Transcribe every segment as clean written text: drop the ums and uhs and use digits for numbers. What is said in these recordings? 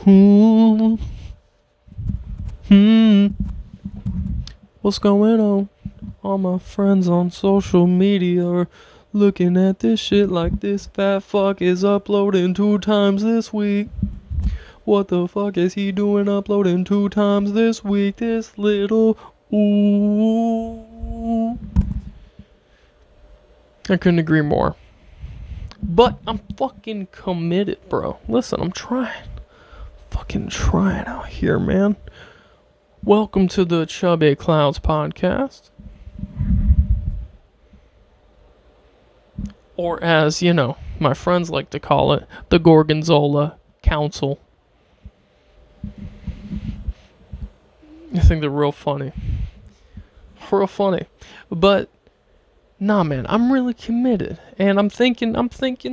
Hmm. Hmm. What's going on? All my friends on social media are looking at this shit like this fat fuck is uploading 2 times this week. What the fuck is he doing uploading 2 times this week? This little ooh. I couldn't agree more. But I'm fucking committed, bro. Listen, I'm trying. Fucking trying out here, man. Welcome to the Chubby Clouds podcast. Or as, my friends like to call it, the Gorgonzola Council. I think they're real funny. Real funny. But nah, man, I'm really committed. And I'm thinking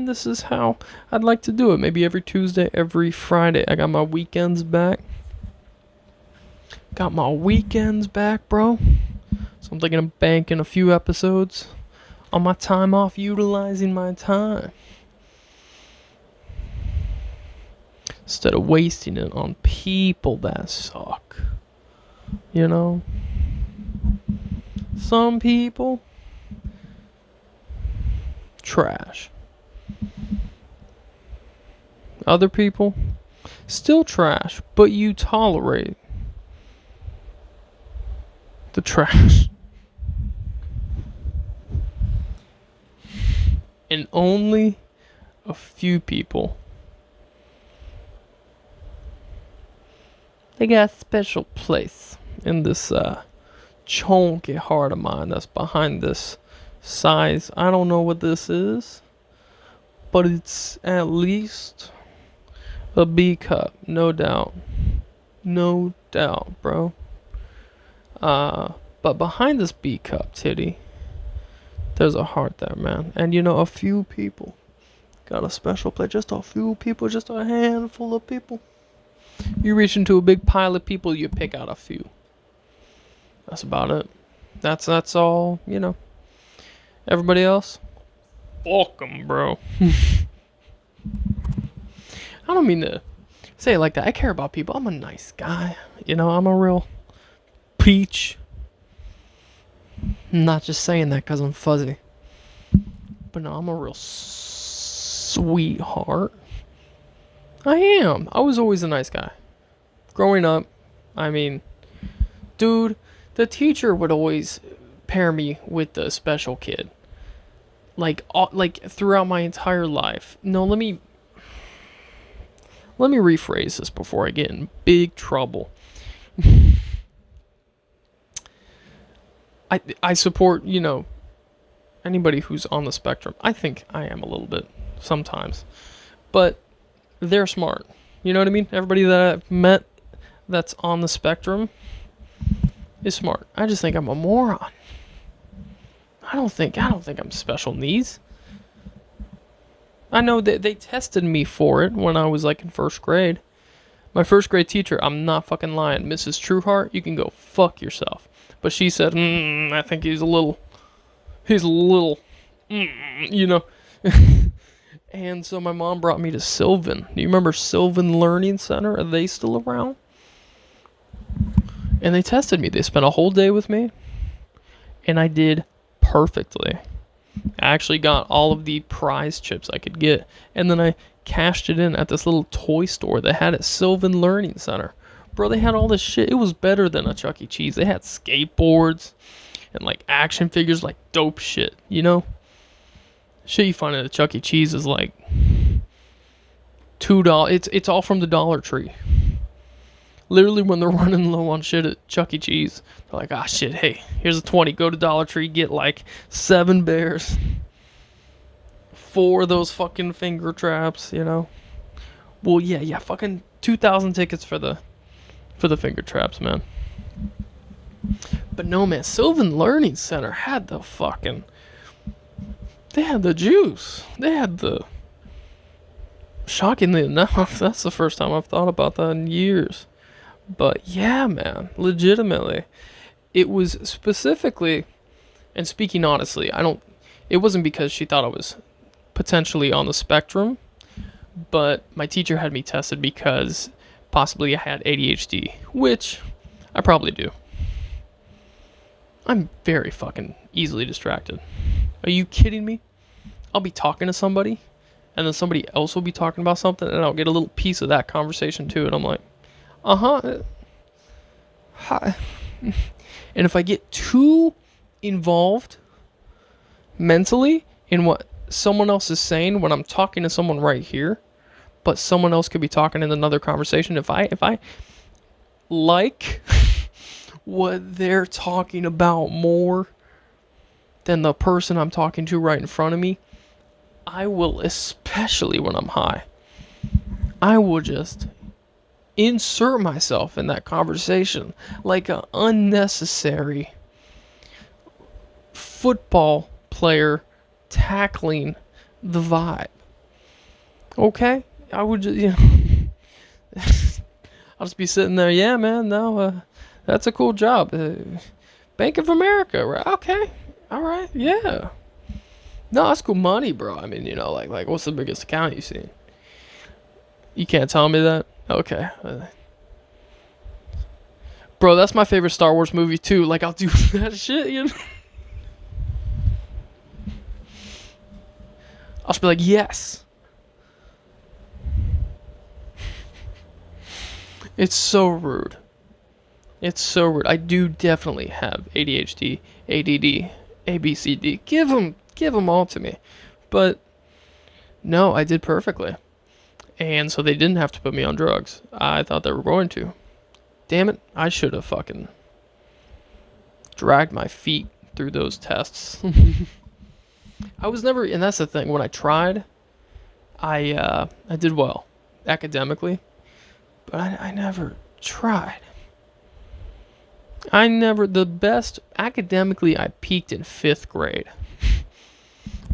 this is how I'd like to do it. Maybe every Tuesday, every Friday. I got my weekends back. Got my weekends back, bro. So I'm thinking of banking a few episodes on my time off, utilizing my time. Instead of wasting it on people that suck. You know? Some people, trash. Other people, still trash, but you tolerate the trash. And only a few people, they got a special place in this chunky heart of mine that's behind this size. I don't know what this is, but it's at least a B cup, no doubt. No doubt, bro. But behind this B cup titty, there's a heart there, man. And a few people got a special place. Just a few people, just a handful of people. You reach into a big pile of people, you pick out a few. That's about it. That's all, Everybody else, fuck 'em, bro. I don't mean to say it like that. I care about people. I'm a nice guy. I'm a real peach. I'm not just saying that because I'm fuzzy. But no, I'm a real sweetheart. I am. I was always a nice guy. Growing up, dude, the teacher would always pair me with the special kid. Like throughout my entire life. No, let me rephrase this before I get in big trouble. I support, anybody who's on the spectrum. I think I am a little bit sometimes. But they're smart. You know what I mean? Everybody that I've met that's on the spectrum is smart. I just think I'm a moron. I don't think I'm special needs. I know that they tested me for it when I was in first grade. My first grade teacher, I'm not fucking lying, Mrs. Trueheart, you can go fuck yourself. But she said, I think he's a little, And so my mom brought me to Sylvan. Do you remember Sylvan Learning Center? Are they still around? And they tested me. They spent a whole day with me. And I did perfectly. I actually got all of the prize chips I could get. And then I cashed it in at this little toy store they had at Sylvan Learning Center. Bro, they had all this shit. It was better than a Chuck E. Cheese. They had skateboards and action figures, dope shit, Shit you find at a Chuck E. Cheese is $2. It's all from the Dollar Tree. Literally, when they're running low on shit at Chuck E. Cheese, they're like, shit, hey, here's a 20. Go to Dollar Tree, get 7 bears. 4 of those fucking finger traps, Well, yeah, fucking 2,000 tickets for the finger traps, man. But no, man, Sylvan Learning Center had the fucking... They had the juice. They had the... Shockingly enough, that's the first time I've thought about that in years. But yeah, man, legitimately. It was specifically, and speaking honestly, it wasn't because she thought I was potentially on the spectrum, but my teacher had me tested because possibly I had ADHD, which I probably do. I'm very fucking easily distracted. Are you kidding me? I'll be talking to somebody, and then somebody else will be talking about something, and I'll get a little piece of that conversation too, and I'm like, hi. And if I get too involved mentally in what someone else is saying when I'm talking to someone right here, but someone else could be talking in another conversation, if I like what they're talking about more than the person I'm talking to right in front of me, I will, especially when I'm high, I will just insert myself in that conversation like an unnecessary football player tackling the vibe. Okay? I would just, I'll just be sitting there, yeah, man, no, that's a cool job. Bank of America, right? Okay. All right, yeah. No, that's cool money, bro. I mean, like what's the biggest account you've seen? You can't tell me that? Okay. Bro, that's my favorite Star Wars movie, too. Like, I'll do that shit, I'll just be like, yes. It's so rude. It's so rude. I do definitely have ADHD, ADD, ABCD. Give them all to me. But no, I did perfectly. And so they didn't have to put me on drugs. I thought they were going to. Damn it, I should have fucking dragged my feet through those tests. I was never, and that's the thing, when I tried, I did well academically, but I never tried. The best, academically, I peaked in 5th grade.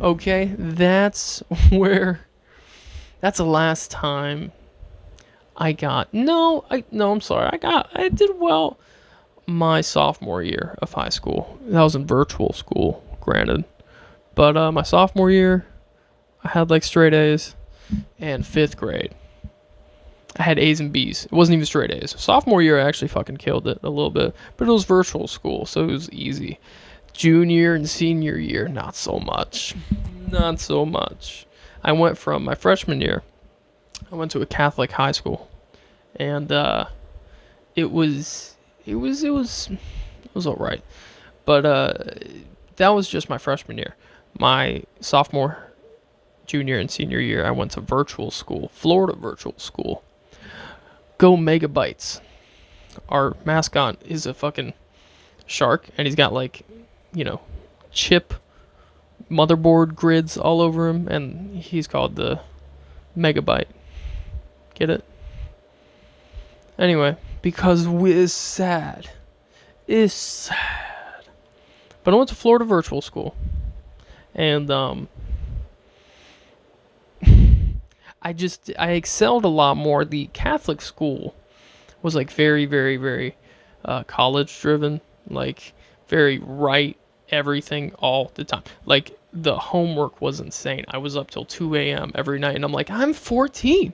Okay, that's the last time I got, I'm sorry, I did well my sophomore year of high school. That was in virtual school, granted. But my sophomore year, I had like straight A's, and 5th grade, I had A's and B's. It wasn't even straight A's. Sophomore year, I actually fucking killed it a little bit, but it was virtual school, so it was easy. Junior and senior year, not so much. Not so much. I went from my freshman year, I went to a Catholic high school, and it was all right. But that was just my freshman year. My sophomore, junior, and senior year, I went to virtual school, Florida virtual school. Go Megabytes. Our mascot is a fucking shark, and he's got like, chip motherboard grids all over him, and he's called the Megabyte. Get it? Anyway, because it's sad. It's sad. But I went to Florida virtual school, and I excelled a lot more. The Catholic school was like very, very, very college driven, like very right everything all the time. Like the homework was insane. I was up till 2 a.m. every night, and I'm like, I'm 14.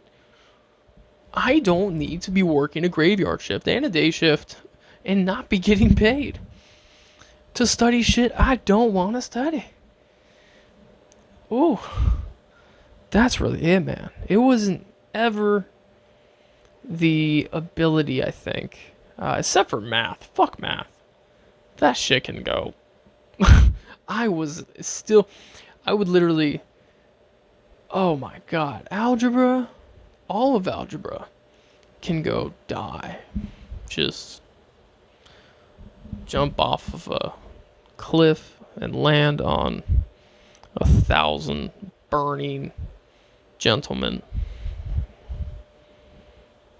I don't need to be working a graveyard shift and a day shift and not be getting paid to study shit I don't want to study. Ooh, that's really it, man. It wasn't ever the ability, I think, except for math. Fuck math. That shit can go. I would literally, oh my god, algebra, all of algebra can go die. Just jump off of a cliff and land on 1,000 burning gentlemen.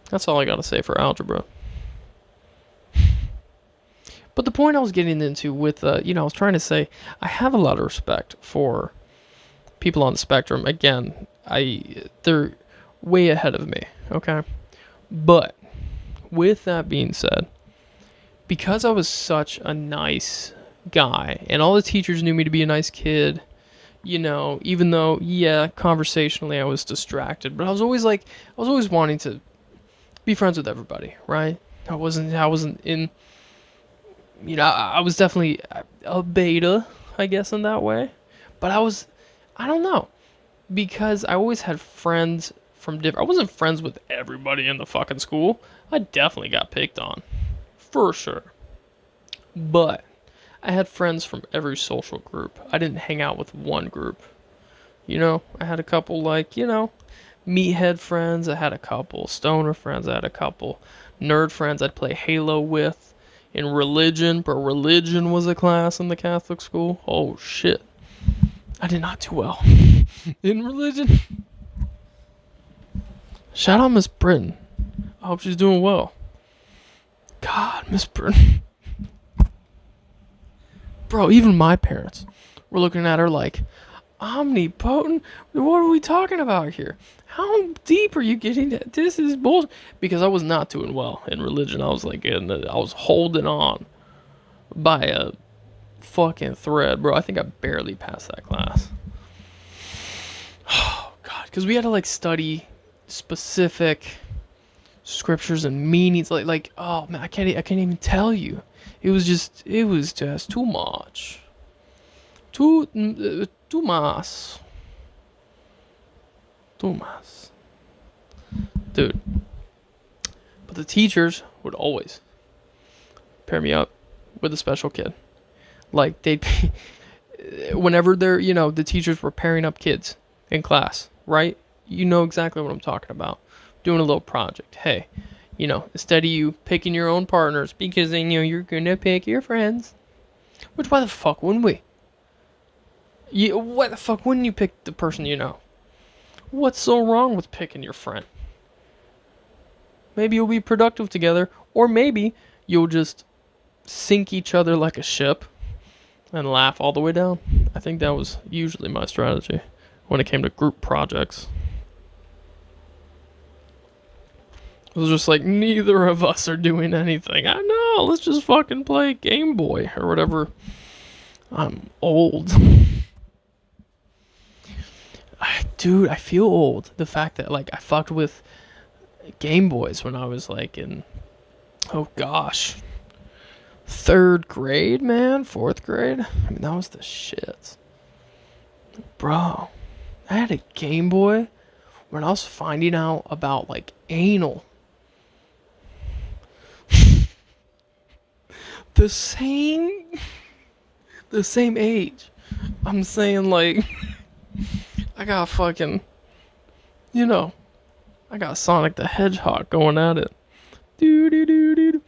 That's all I gotta say for algebra. But the point I was getting into with, I was trying to say, I have a lot of respect for people on the spectrum. Again, they're way ahead of me, okay? But with that being said, because I was such a nice guy, and all the teachers knew me to be a nice kid, even though, yeah, conversationally I was distracted, but I was always wanting to be friends with everybody, right? I wasn't in, I was definitely a beta, I guess, in that way. But I don't know, because I always had friends from different. I wasn't friends with everybody in the fucking school. I definitely got picked on, for sure. But I had friends from every social group. I didn't hang out with one group. I had a couple, like, meathead friends. I had a couple stoner friends. I had a couple nerd friends I'd play Halo with. In religion, bro, religion was a class in the Catholic school. Oh shit, I did not do well in religion. Shout out Miss Britton. I hope she's doing well. God, Miss Britton. Bro, even my parents were looking at her like, omnipotent? What are we talking about here? How deep are you getting? This is bullshit. Because I was not doing well in religion. I was like, I was holding on by a fucking thread, bro. I think I barely passed that class. Oh God, because we had to like study specific scriptures and meanings. Like, oh man, I can't even tell you. It was just too much. Too much. Dude. But the teachers would always pair me up with a special kid. Like, they'd be, whenever the teachers were pairing up kids in class, right? You know exactly what I'm talking about. Doing a little project. Hey, instead of you picking your own partners, because they know you're going to pick your friends. Which, why the fuck wouldn't we? Why the fuck wouldn't you pick the person you know? What's so wrong with picking your friend? Maybe you'll be productive together, or maybe you'll just sink each other like a ship and laugh all the way down. I think that was usually my strategy when it came to group projects. It was just like, neither of us are doing anything. I know, let's just fucking play Game Boy or whatever. I'm old. Dude, I feel old. The fact that, like, I fucked with Game Boys when I was, like, in, oh gosh, 3rd grade, man? 4th grade? I mean, that was the shit. Bro, I had a Game Boy when I was finding out about, like, anal. the same age. I'm saying, like, I got fucking, I got Sonic the Hedgehog going at it. Doo.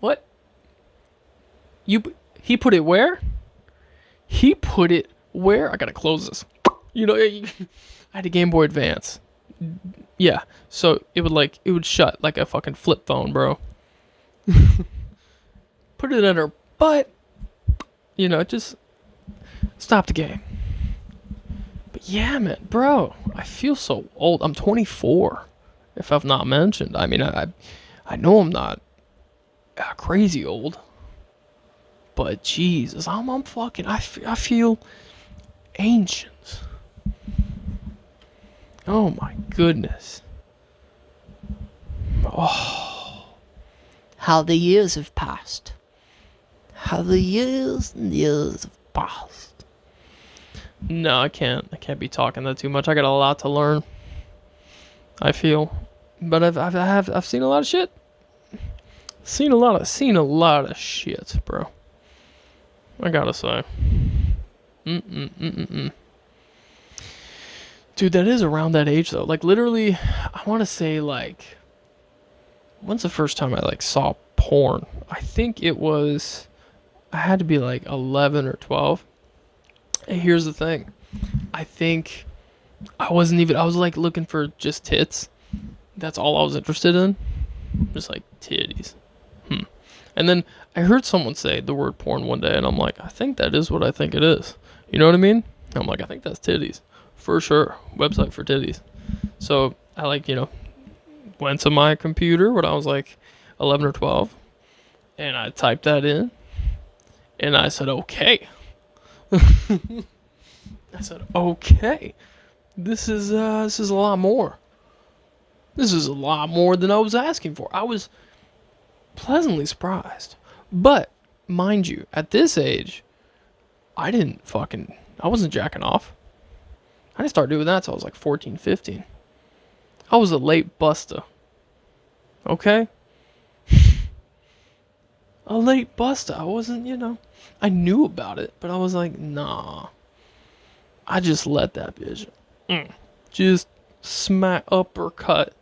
What? He put it where? He put it where? I gotta close this. I had a Game Boy Advance. Yeah, so it would shut like a fucking flip phone, bro. Put it in her butt. Just stop the game. But yeah, man, bro, I feel so old. I'm 24, if I've not mentioned. I mean, I know I'm not crazy old, but Jesus, I'm fucking. I feel ancient. Oh my goodness. Oh, How the years have passed. How the years and years have passed. no, I can't be talking that too much. I got a lot to learn, I feel, but I've seen a lot of shit. Seen a lot of shit, bro. I gotta say. Dude, that is around that age though. Like, literally, I want to say, like, when's the first time I like saw porn? I think I had to be like 11 or 12. And here's the thing. I think I was like looking for just tits. That's all I was interested in. Just like titties. And then I heard someone say the word porn one day, and I'm like, I think that is what I think it is. You know what I mean? I'm like, I think that's titties. For sure. Website for titties. So I went to my computer when I was like 11 or 12, and I typed that in, and I said, okay. I said, okay. This is a lot more. This is a lot more than I was asking for. I was pleasantly surprised. But, mind you, at this age, I wasn't jacking off. I didn't start doing that until I was like 14, 15. I was a late buster. Okay? A late buster. I wasn't, I knew about it, but I was like, nah. I just let that bitch just smack uppercut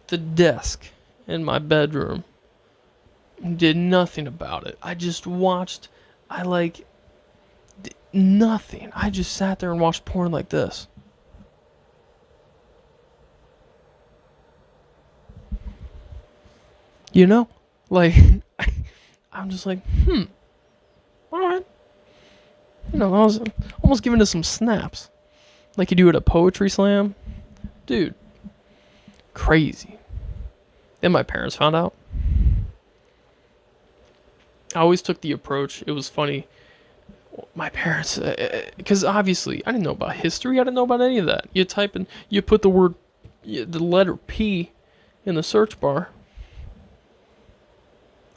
the desk in my bedroom. Did nothing about it. I just watched. Did nothing. I just sat there and watched porn like this. You know? Like, I'm just like, alright. I was almost giving it some snaps. Like you do at a poetry slam. Dude. Crazy. Then my parents found out. I always took the approach. It was funny. My parents, because obviously I didn't know about history. I didn't know about any of that. You put the letter P in the search bar.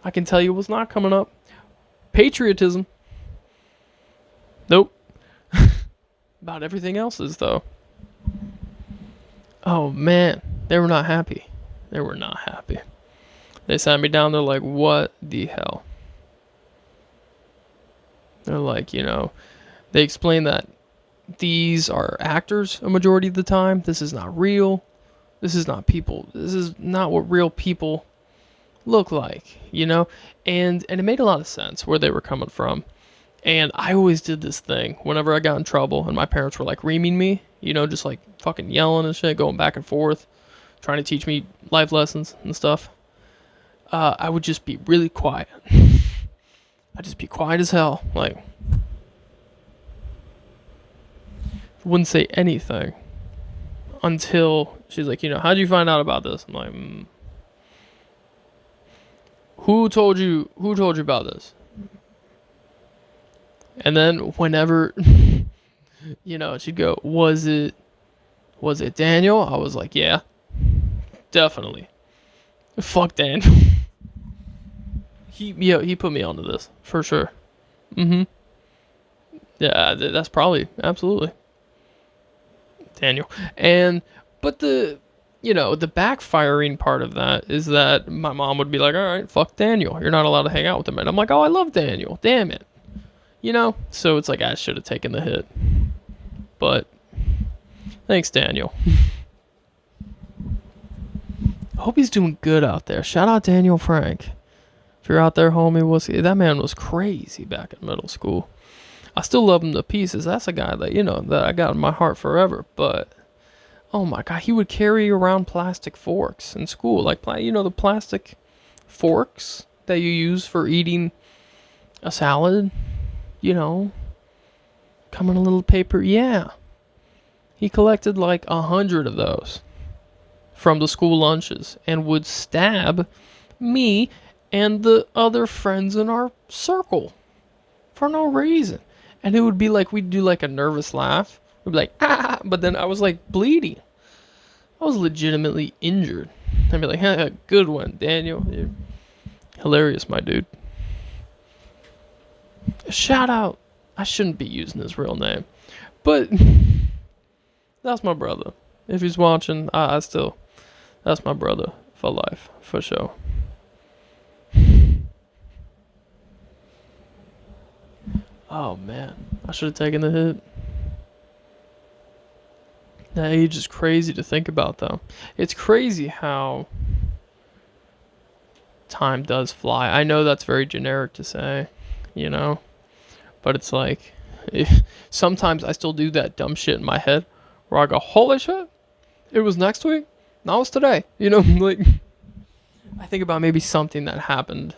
I can tell you what's not coming up. Patriotism. Nope. About everything else is, though. Oh, man. They were not happy. They were not happy. They sat me down. They're like, what the hell? They're like, they explain that these are actors a majority of the time. This is not real. This is not people. This is not what real people look like, And it made a lot of sense where they were coming from. And I always did this thing whenever I got in trouble and my parents were like reaming me, just like fucking yelling and shit, going back and forth, trying to teach me life lessons and stuff. I would just be really quiet. I'd just be quiet as hell. Like, wouldn't say anything until she's like, how'd you find out about this? I'm like, Who told you about this? And then whenever, she'd go, was it Daniel? I was like, yeah, definitely. Fuck Daniel. He put me onto this for sure. Yeah, that's probably absolutely Daniel. But the backfiring part of that is that my mom would be like, all right, fuck Daniel. You're not allowed to hang out with him. And I'm like, oh, I love Daniel. Damn it. So it's like I should have taken the hit. But thanks, Daniel. I hope he's doing good out there. Shout out Daniel Frank. If you're out there, homie, that man was crazy back in middle school. I still love him to pieces. That's a guy that, that I got in my heart forever. But, oh my God, he would carry around plastic forks in school. Like, the plastic forks that you use for eating a salad. Come in a little paper. Yeah. He collected like 100 of those from the school lunches and would stab me and the other friends in our circle for no reason. And it would be like, we'd do like a nervous laugh. We'd be like, ah, but then I was like bleeding. I was legitimately injured. I'd be like, good one, Daniel. You're hilarious, my dude. Shout out. I shouldn't be using his real name. But that's my brother. If he's watching, that's my brother for life, for sure. Oh man, I should have taken the hit. That age is crazy to think about, though. It's crazy how time does fly. I know that's very generic to say, but it's like, sometimes I still do that dumb shit in my head where I go, holy shit, it was next week? Now it's today. Like, I think about maybe something that happened,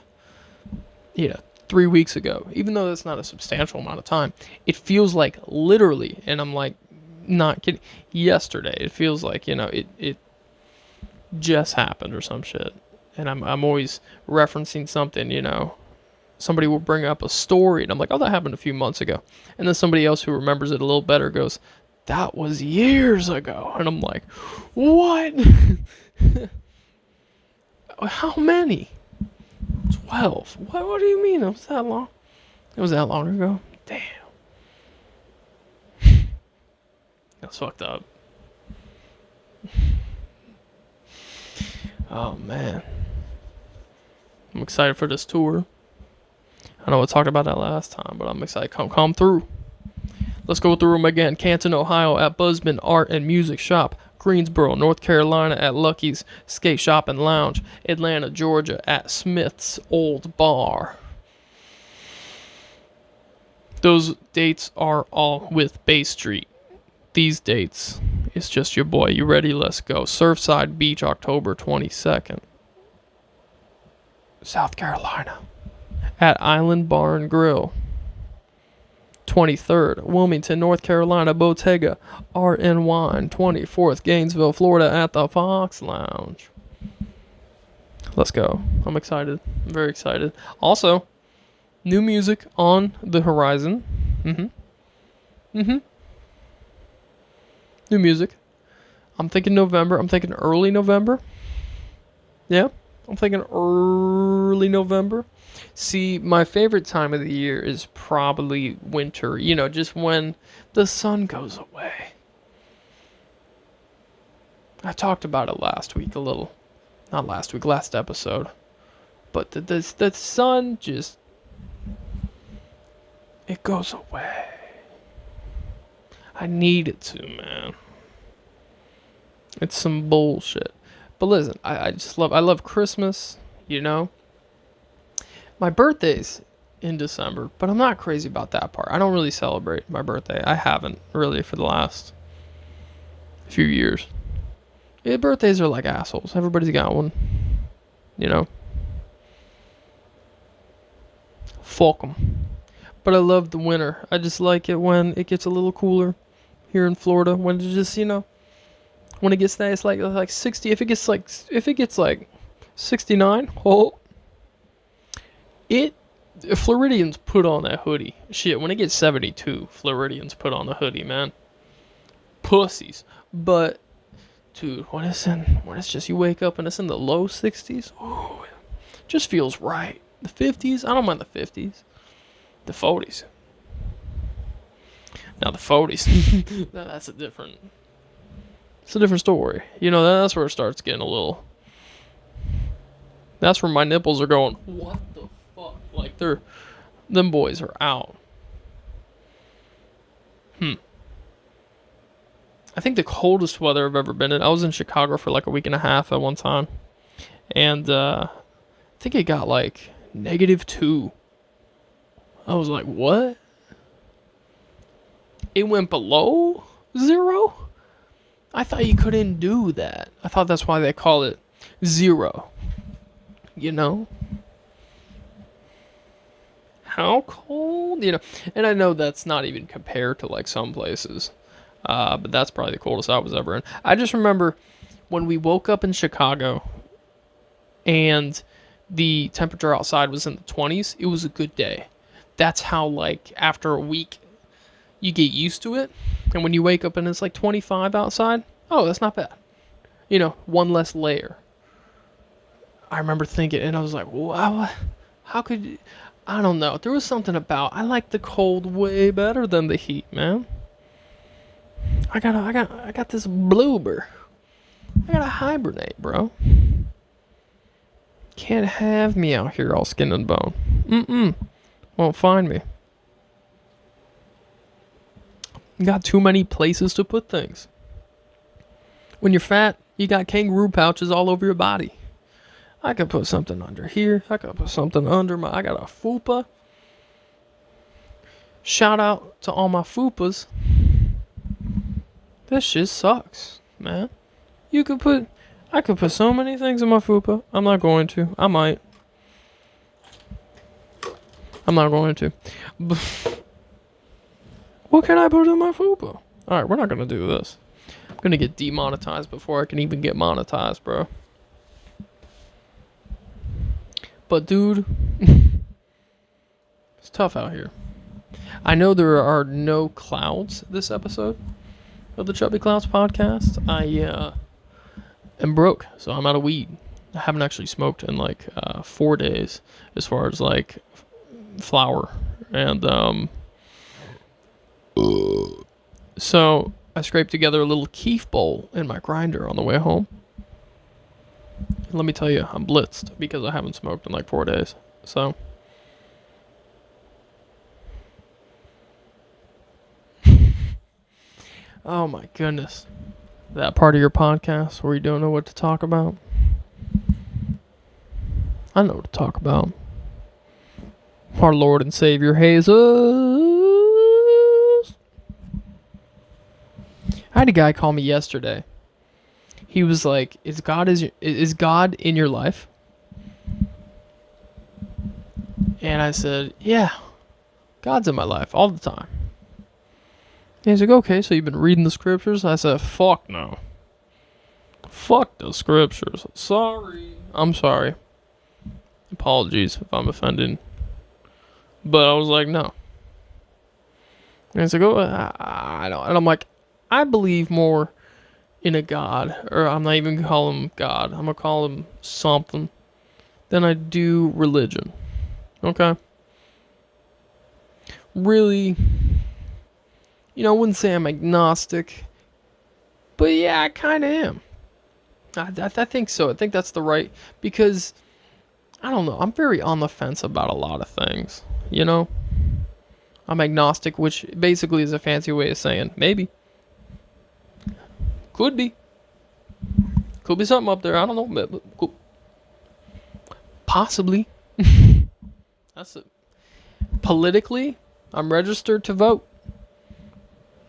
3 weeks ago. Even though that's not a substantial amount of time, it feels like literally, and I'm like, not kidding, yesterday. It feels like, it just happened or some shit. And I'm always referencing something, somebody will bring up a story and I'm like, oh, that happened a few months ago. And then somebody else who remembers it a little better goes, that was years ago. And I'm like, what? How many? 12. What do you mean? It was that long? It was that long ago? Damn. That's fucked up. Oh, man. I'm excited for this tour. I know I talked about that last time, but I'm excited. Come through. Let's go through them again. Canton, Ohio at Buzzman Art and Music Shop. Greensboro, North Carolina at Lucky's Skate Shop and Lounge. Atlanta, Georgia at Smith's Old Bar. Those dates are all with Bay Street. These dates, it's just your boy. You ready? Let's go. Surfside Beach, October 22nd. South Carolina at Island Bar and Grill. 23rd, Wilmington, North Carolina, Bottega, Art and Wine. 24th, Gainesville, Florida at the Fox Lounge. Let's go. I'm excited. I'm very excited. Also, new music on the horizon. New music. I'm thinking November. I'm thinking early November. Yeah, I'm thinking early November. See, my favorite time of the year is probably winter. You know, just when the sun goes away. I talked about it last week a little. Not last week, last episode. But the sun just... it goes away. I need it to, man. It's some bullshit. But listen, I love Christmas, you know. My birthday's in December, but I'm not crazy about that part. I don't really celebrate my birthday. I haven't really for the last few years. Yeah, birthdays are like assholes. Everybody's got one, you know. Fuck 'em. But I love the winter. I just like it when it gets a little cooler here in Florida. When it just, you know, when it gets nice, like 60. If it gets like 69, oh, Floridians put on that hoodie. Shit, when it gets 72, Floridians put on the hoodie, man. Pussies. But dude, when it's just you wake up and it's in the low 60s, oh, it just feels right. The 50s, I don't mind the 50s. The 40s. Now the 40s, that's a different story. You know, that's where it starts getting a little. That's where my nipples are going. What the fuck? Like them boys are out. I think the coldest weather I've ever been in. I was in Chicago for like a week and a half at one time, and I think it got like -2. I was like, what? It went below 0? I thought you couldn't do that. I thought that's why they call it 0. You know? How cold? You know, and I know that's not even compared to like some places. But that's probably the coldest I was ever in. I just remember when we woke up in Chicago and the temperature outside was in the 20s, it was a good day. That's how, like, after a week, you get used to it. And when you wake up and it's like 25 outside, oh, that's not bad. You know, one less layer. I remember thinking, and I was like, wow, how could you? I don't know. There was something about, I like the cold way better than the heat, man. I got this bloober. I gotta hibernate, bro. Can't have me out here all skin and bone. Won't find me. Got too many places to put things. When you're fat, you got kangaroo pouches all over your body. I could put something under here. I could put something under my... I got a fupa. Shout out to all my fupas. This shit sucks, man. I could put so many things in my fupa. I'm not going to. I might. I'm not going to. What can I put in my fupa? Alright, we're not going to do this. I'm going to get demonetized before I can even get monetized, bro. But, dude, it's tough out here. I know there are no clouds this episode. of the Chubby Clouds podcast. I am broke, so I'm out of weed. I haven't actually smoked in like 4 days, as far as like flower, and so I scraped together a little keef bowl in my grinder on the way home. And let me tell you, I'm blitzed because I haven't smoked in like 4 days. So. Oh my goodness. That part of your podcast where you don't know what to talk about? I know what to talk about. Our Lord and Savior Jesus. I had a guy call me yesterday. He was like, is God in your life? And I said, yeah, God's in my life all the time. And he's like, okay, so you've been reading the scriptures? I said, fuck no. Fuck the scriptures. Sorry. I'm sorry. Apologies if I'm offending. But I was like, no. And he's like, oh, I don't. And I'm like, I believe more in a God, or I'm not even gonna call him God. I'm gonna call him something, than I do religion. Okay? Really, I wouldn't say I'm agnostic, but yeah, I kind of am. I think so. I think that's the right, because, I don't know, I'm very on the fence about a lot of things, I'm agnostic, which basically is a fancy way of saying maybe. Could be. Could be something up there. I don't know. But possibly. That's it. Politically, I'm registered to vote,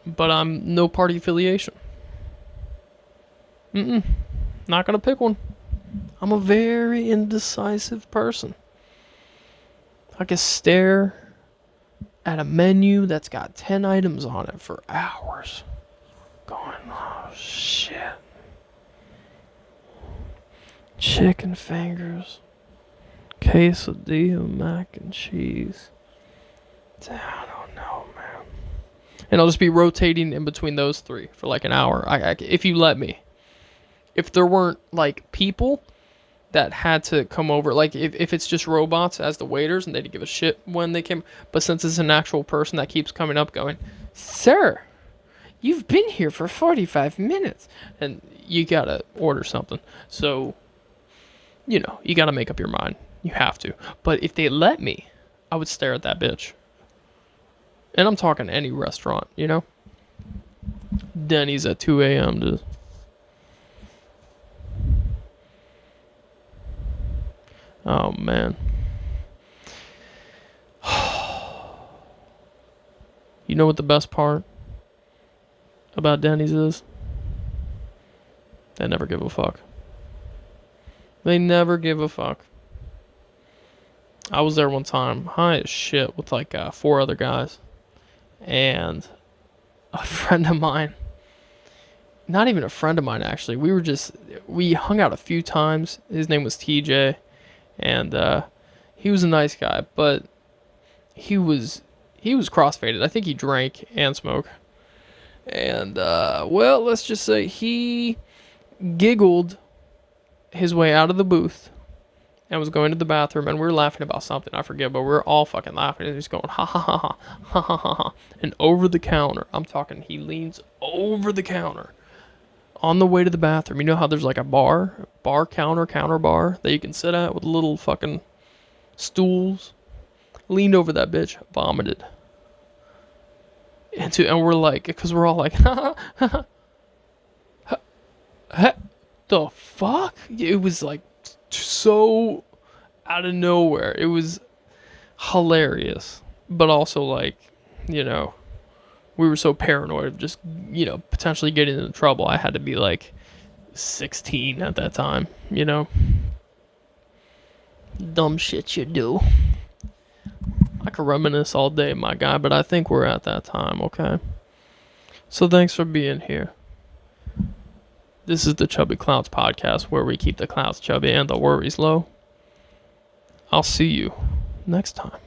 but I'm no party affiliation. Not gonna pick one. I'm a very indecisive person. I can stare at a menu that's got 10 items on it for hours. Going, oh shit. Chicken fingers. Quesadilla, mac and cheese. I don't know, man. And I'll just be rotating in between those three for like an hour. If you let me. If there weren't like people that had to come over, like if it's just robots as the waiters and they didn't give a shit when they came, but since it's an actual person that keeps coming up going, sir, you've been here for 45 minutes and you gotta order something. So, you gotta make up your mind. You have to. But if they let me, I would stare at that bitch. And I'm talking any restaurant, Denny's at 2 a.m. to... Oh, man. You know what the best part about Denny's is? They never give a fuck. They never give a fuck. I was there one time, high as shit, with like 4 other guys. And a friend of mine, not even a friend of mine actually, we hung out a few times. His name was TJ. And he was a nice guy, but he was crossfaded. I think he drank and smoked. And well, let's just say he giggled his way out of the booth and was going to the bathroom, and we were laughing about something, I forget, but we were all fucking laughing, and he's going ha ha ha ha ha ha ha ha. And over the counter, I'm talking, he leans over the counter on the way to the bathroom. You know how there's like a bar counter bar that you can sit at with little fucking stools? Leaned over that bitch, vomited. And we're like, because we're all like, the fuck? It was like so out of nowhere. It was hilarious, but also like, we were so paranoid of just, potentially getting into trouble. I had to be like 16 at that time, Dumb shit you do. I could reminisce all day, my guy, but I think we're at that time, okay? So thanks for being here. This is the Chubby Clouds podcast, where we keep the clouds chubby and the worries low. I'll see you next time.